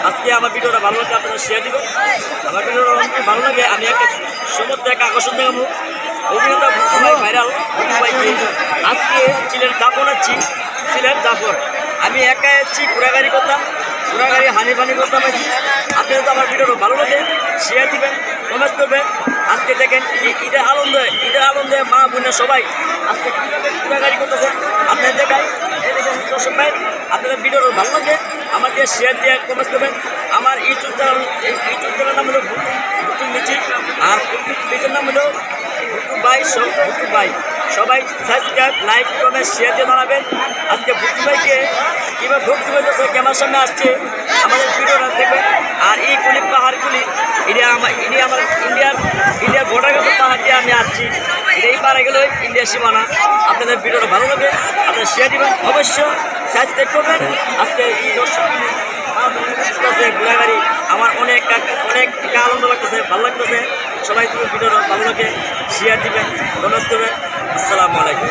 আজকে আমার ভিডিওটা ভালো লাগে আপনারা শেয়ার দিবেন। আমার ভিডিওটা ভালো লাগে আমি একটা সমুদ্র একটা আকর্ষণ দেখাবো। অভিনেতা ভাই ভাইরাল আজকে ছিলেন দাপন আছি ছিলেন দাপন আমি একা এসেছি ঘোরাগাড়ি করতাম ঘোরাগাড়ি হানি ফানি করতাম আপনারা তো আমার ভিডিওটা ভালো লাগে শেয়ার দিবেন কমেন্ট করবেন। আজকে দেখেন ঈদের আনন্দে মা বোনের সবাই আজকে ঘোরাগাড়ি করতেছে আপনাদের দেখায় দর্শক ভাই আপনাদের ভিডিওটা ভালো লাগে আমাকে শেয়ার দিয়ে কমেন্ট করবেন। আমার ইউটিউব চ্যানেল নাম হলো ভুটু মিচি আর পেজের নাম হলো ভুটু ভাই সবাই সাবস্ক্রাইব লাইক কমেন্ট শেয়ার দিয়ে জানাবেন। আজকে ভুটু ভাইকে কীভাবে ভক্তি হইতেছে ক্যামেরার সামনে আসছে আমাদের ভিডিওটা দেখবেন। আর এই কুলি পাহাড়গুলি আমার ইন্ডিয়ার বর্ডার কাছে পাহাড় দিয়ে আমি আসছি এই পাহাড়ে গেলে ইন্ডিয়ার সীমানা। আপনাদের ভিডিওটা ভালো লাগে আপনারা শেয়ার দেবেন অবশ্যই সাবস্ক্রাইব করবেন। আজকে এই দর্শক ঘোরাগাড়ি আমার অনেক আনন্দ লাগতেছে ভালো লাগতেছে। সবাই তুমি ভিডিওটা ভালো লাগে শেয়ার দিবেন কমেন্ট করবেন। আসসালামু আলাইকুম।